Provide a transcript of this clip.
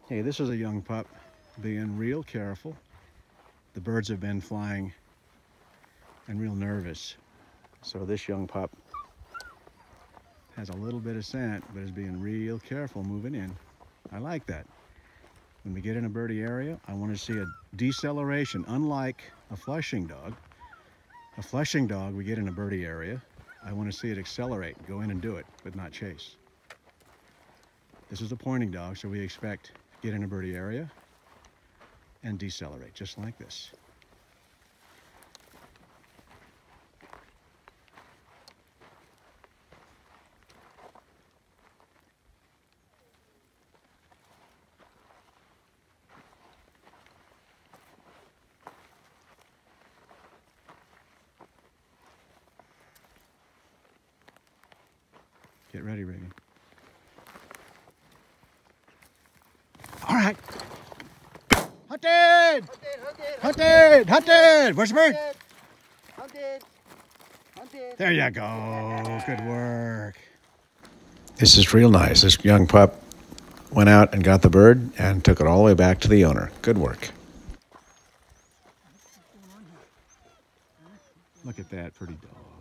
Hey, this is a young pup being real careful. The birds have been flying and real nervous. So this young pup has a little bit of scent, but is being real careful moving in. I like that. When we get in a birdie area, I want to see a deceleration, unlike a flushing dog. A flushing dog, we get in a birdie area, I want to see it accelerate, go in and do it, but not chase. This is a pointing dog, so we expect get in a birdie area and decelerate, just like this. Get ready, Reagan. All right. Hunted! Hunted! Hunted! Where's the bird? Hunted! Hunted! There you go. Good work. This is real nice. This young pup went out and got the bird and took it all the way back to the owner. Good work. Look at that pretty dog.